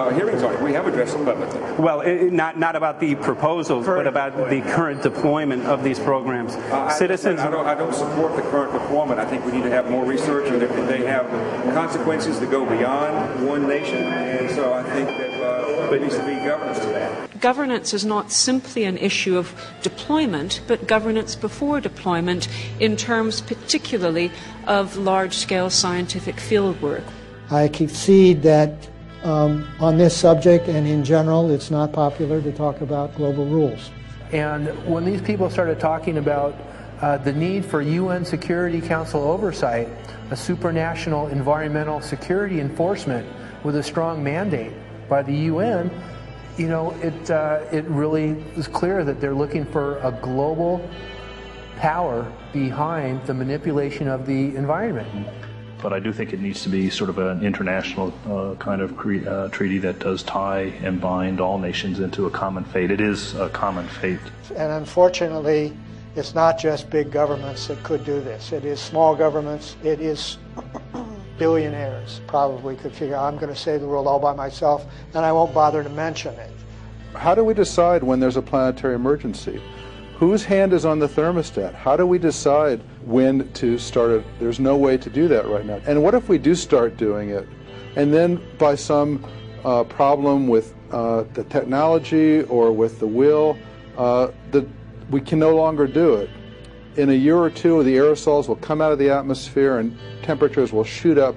hearings on it. We have addressed them publicly. Well, not about the proposals, but about the current deployment of these programs. Citizens. I don't support the current deployment. I think we need to have more research, and they have consequences that go beyond one nation, and so I think that there needs to be governance to that. Governance is not simply an issue of deployment, but governance before deployment in terms particularly of large-scale scientific fieldwork. I concede that on this subject and in general, it's not popular to talk about global rules. And when these people started talking about the need for UN Security Council oversight, a supranational environmental security enforcement with a strong mandate by the UN, you know, it really is clear that they're looking for a global power behind the manipulation of the environment. But I do think it needs to be sort of an international kind of treaty that does tie and bind all nations into a common fate. It is a common fate. And unfortunately, it's not just big governments that could do this. It is small governments. It is billionaires probably could figure, I'm going to save the world all by myself, and I won't bother to mention it. How do we decide when there's a planetary emergency? Whose hand is on the thermostat? How do we decide when to start it? There's no way to do that right now. And what if we do start doing it, and then by some problem with the technology or with the will, we can no longer do it? In a year or two, the aerosols will come out of the atmosphere and temperatures will shoot up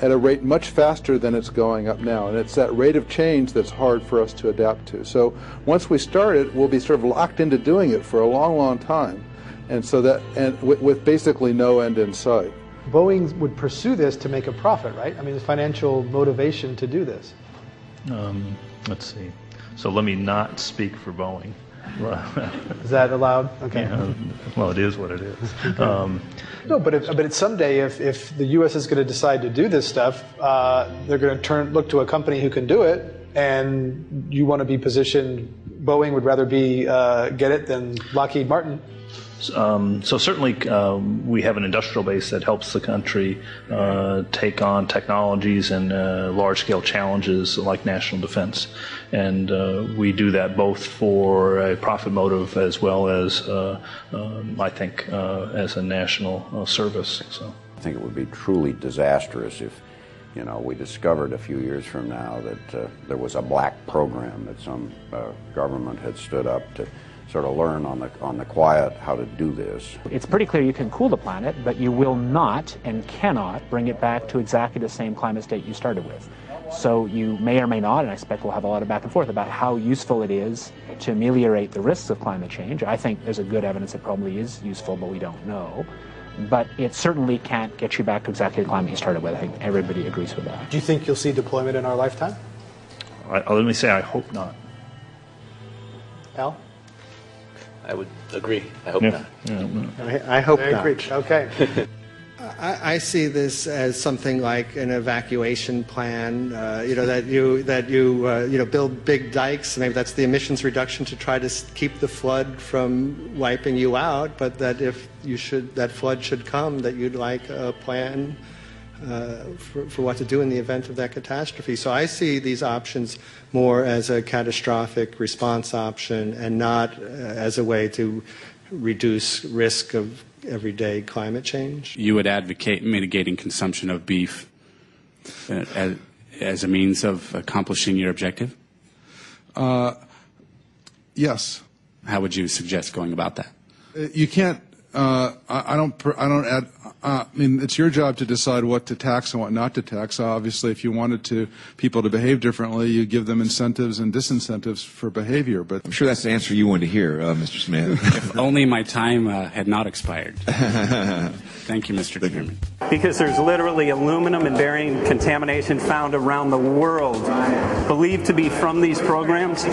at a rate much faster than it's going up now. And it's that rate of change that's hard for us to adapt to. So once we start it, we'll be sort of locked into doing it for a long, long time. And so that, and with basically no end in sight. Boeing would pursue this to make a profit, right? I mean, the financial motivation to do this. Let's see. So let me not speak for Boeing. Is that allowed? Okay. Yeah, well, it is what it is. No, but someday, if the U.S. is going to decide to do this stuff, they're going to look to a company who can do it, and you want to be positioned. Boeing would rather get it than Lockheed Martin. So certainly we have an industrial base that helps the country take on technologies and large-scale challenges like national defense. And we do that both for a profit motive as well as, I think, as a national service. So I think it would be truly disastrous if, you know, we discovered a few years from now that there was a black program that some government had stood up to sort of learn on the quiet how to do this. It's pretty clear you can cool the planet, but you will not and cannot bring it back to exactly the same climate state you started with. So you may or may not, and I expect we'll have a lot of back and forth about how useful it is to ameliorate the risks of climate change. I think there's a good evidence it probably is useful, but we don't know. But it certainly can't get you back to exactly the climate you started with. I think everybody agrees with that. Do you think you'll see deployment in our lifetime? Let me say I hope not. Al? I would agree. I hope not. I hope not. Okay. I see this as something like an evacuation plan. That you build big dikes. Maybe that's the emissions reduction to try to keep the flood from wiping you out. But that if that flood should come, that you'd like a plan for what to do in the event of that catastrophe. So I see these options more as a catastrophic response option and not as a way to reduce risk of everyday climate change. You would advocate mitigating consumption of beef as a means of accomplishing your objective? Yes. How would you suggest going about that? You can't. I mean, it's your job to decide what to tax and what not to tax. Obviously, if you wanted people to behave differently, you give them incentives and disincentives for behavior. But I'm sure that's the answer you wanted to hear, Mr. Smith. If only my time had not expired. Thank you, Mr. Chairman. Because there's literally aluminum and barium contamination found around the world, believed to be from these programs.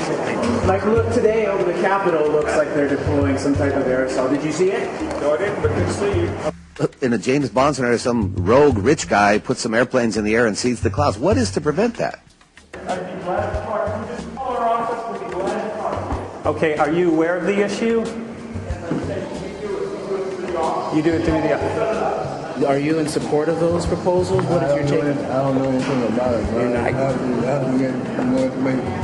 Like, look, today over the Capitol looks like they're deploying some type of aerosol. Did you see it? No, I didn't, but good to see you. In a James Bond scenario, some rogue rich guy puts some airplanes in the air and sees the clouds. What is to prevent that? I'd be glad to talk. Just call our office. We'd be glad to talk. Okay, are you aware of the issue? You do it through the office. Are you in support of those proposals? What is your take? I don't know anything about it.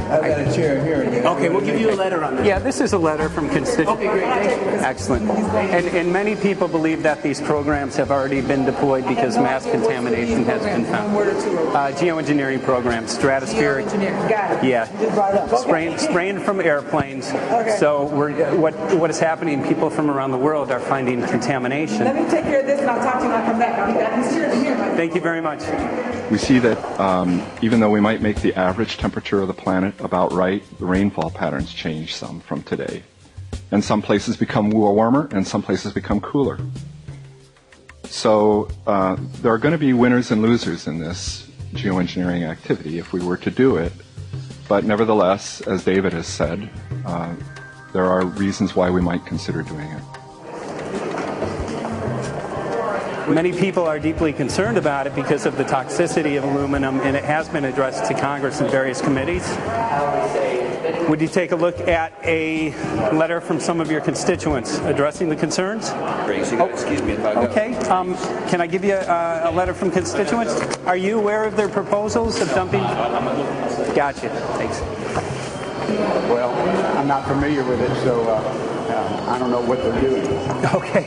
I've got a chair here. Okay, we'll give you a letter on that. Yeah, this is a letter from constituents. Okay, great. Thank you. Excellent. And many people believe that these programs have already been deployed because mass contamination has been found. Geoengineering programs, stratospheric. Got it. Yeah. You just brought it up. Okay. Spraying from airplanes. Okay. So what is happening? People from around the world are finding contamination. Let me take care of this and I'll talk to you when I come back. I'll be back. He's here. Thank you very much. We see that even though we might make the average temperature of the planet about right, the rainfall patterns change some from today. And some places become warmer and some places become cooler. So there are going to be winners and losers in this geoengineering activity if we were to do it. But nevertheless, as David has said, there are reasons why we might consider doing it. Many people are deeply concerned about it because of the toxicity of aluminum, and it has been addressed to Congress in various committees. Would you take a look at a letter from some of your constituents addressing the concerns? Excuse me if I go. Okay. Can I give you a letter from constituents? Are you aware of their proposals of dumping? Gotcha. Thanks. Well, I'm not familiar with it, so I don't know what they're doing. Okay.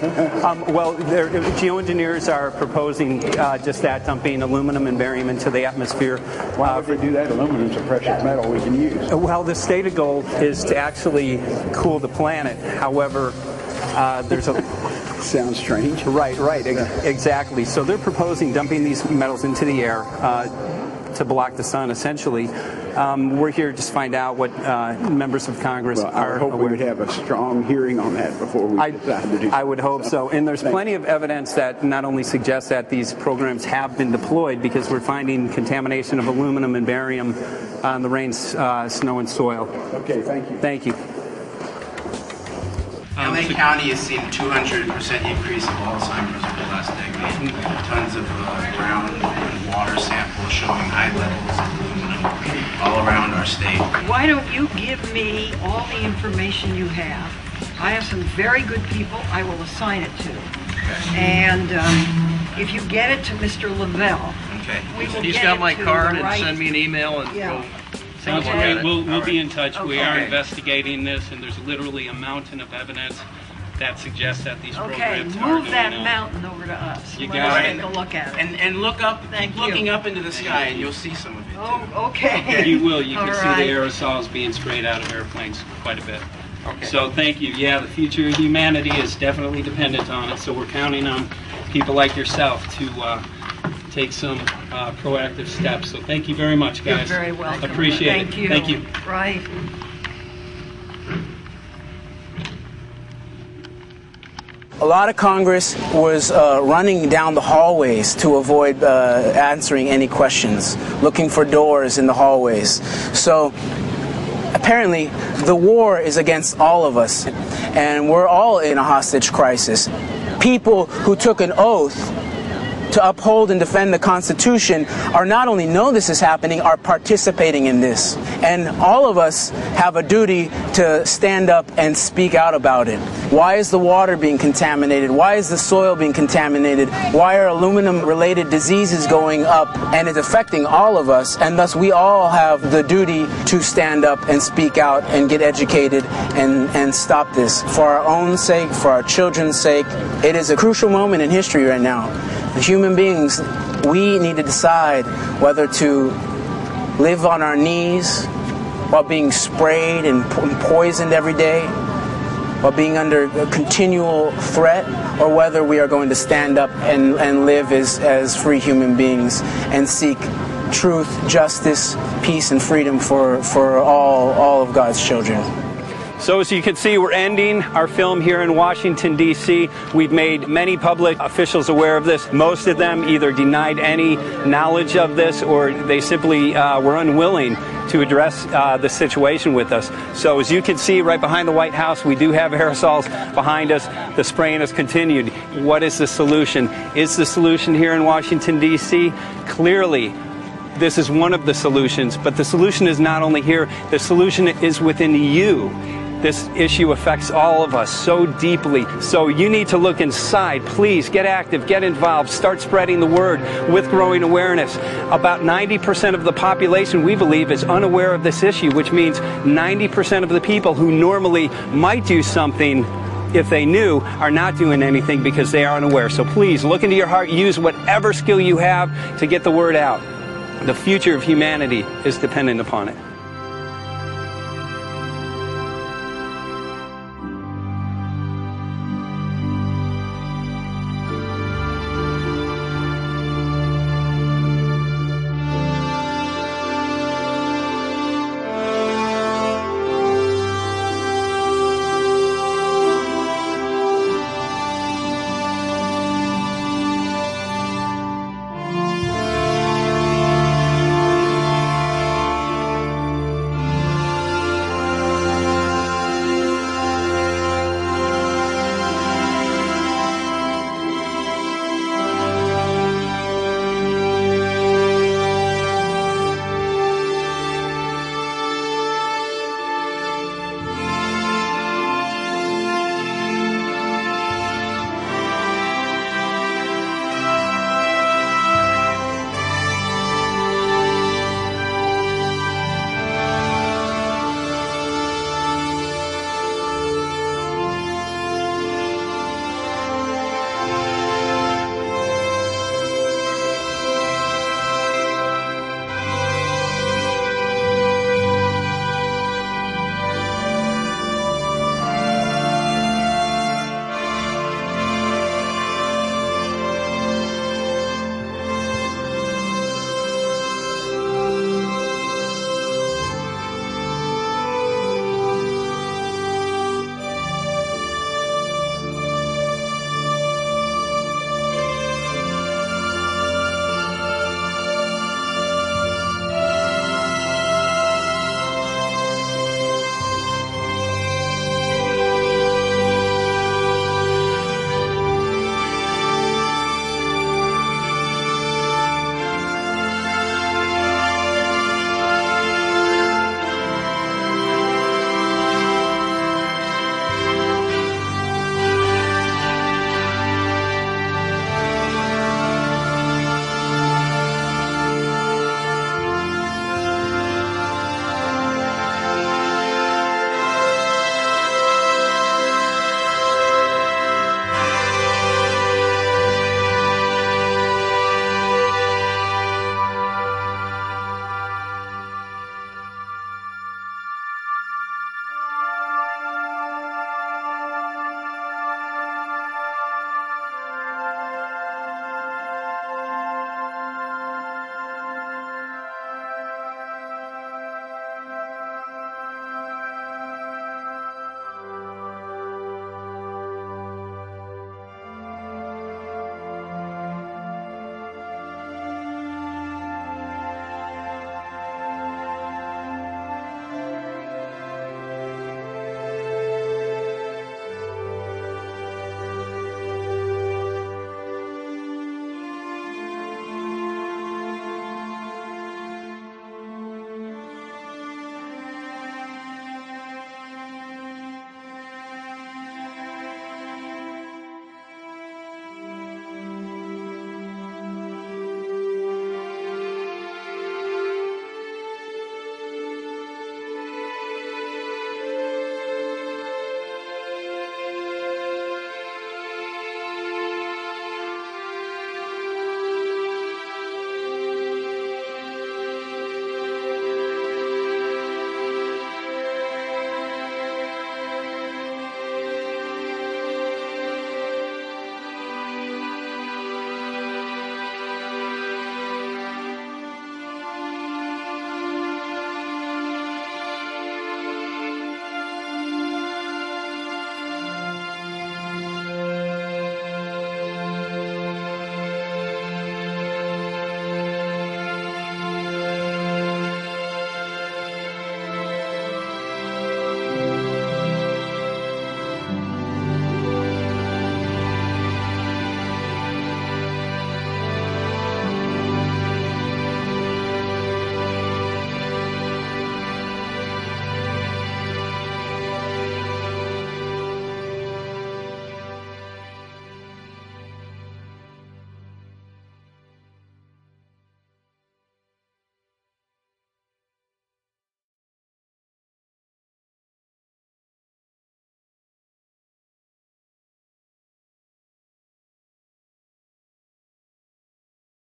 Well, geoengineers are proposing just that, dumping aluminum and barium into the atmosphere. Why would they do that? Aluminum's a precious metal we can use. Well, the stated goal is to actually cool the planet. However, there's a... Sounds strange. Right, exactly. So they're proposing dumping these metals into the air to block the sun, essentially. We're here just to find out what members of Congress are I hope aware. we would have a strong hearing on that before we decide to do. I would hope so. And there's plenty of evidence that not only suggests that these programs have been deployed, because we're finding contamination of aluminum and barium on the rain, snow, and soil. Okay, thank you. Thank you. LA County has seen a 200% increase of Alzheimer's over the last decade. Tons of ground and water samples showing high levels of aluminum all around our state. Why don't you give me all the information you have? I have some very good people I will assign it to. Okay. And if you get it to Mr. Lavelle, we will He's get got it my to card the and right... send me an email and Yeah. go. Sounds Okay. great. We'll be in touch. Okay. We are investigating this, and there's literally a mountain of evidence that suggests that these Okay, programs are move that doing mountain over to us. You Let got us it. take a look at it. And look up, Thank you. looking up into the sky, and you'll see some of it. Oh, okay. You will. You can All see right. the aerosols being sprayed out of airplanes quite a bit. Okay. So thank you. Yeah, the future of humanity is definitely dependent on it. So we're counting on people like yourself to take some proactive steps. So thank you very much, guys. You're very welcome. Appreciate Thank it. you. Thank you. Right. A lot of Congress was running down the hallways to avoid answering any questions, looking for doors in the hallways. So apparently the war is against all of us, and we're all in a hostage crisis. People who took an oath to uphold and defend the Constitution are not only know this is happening, are participating in this. And all of us have a duty to stand up and speak out about it. Why is the water being contaminated? Why is the soil being contaminated? Why are aluminum-related diseases going up? And it's affecting all of us, and thus we all have the duty to stand up and speak out and get educated and stop this. For our own sake, for our children's sake, it is a crucial moment in history right now. As human beings, we need to decide whether to live on our knees while being sprayed and poisoned every day, while being under a continual threat, or whether we are going to stand up and live as free human beings and seek truth, justice, peace, and freedom for all of God's children. So as you can see, we're ending our film here in Washington, D.C. We've made many public officials aware of this. Most of them either denied any knowledge of this, or they simply were unwilling to address the situation with us. So as you can see right behind the White House, we do have aerosols behind us. The spraying has continued. What is the solution? Is the solution here in Washington, D.C.? Clearly, this is one of the solutions, but the solution is not only here, the solution is within you. This issue affects all of us so deeply. So you need to look inside. Please get active, get involved, start spreading the word with growing awareness. About 90% of the population, we believe, is unaware of this issue, which means 90% of the people who normally might do something if they knew are not doing anything because they are unaware. So please look into your heart, use whatever skill you have to get the word out. The future of humanity is dependent upon it.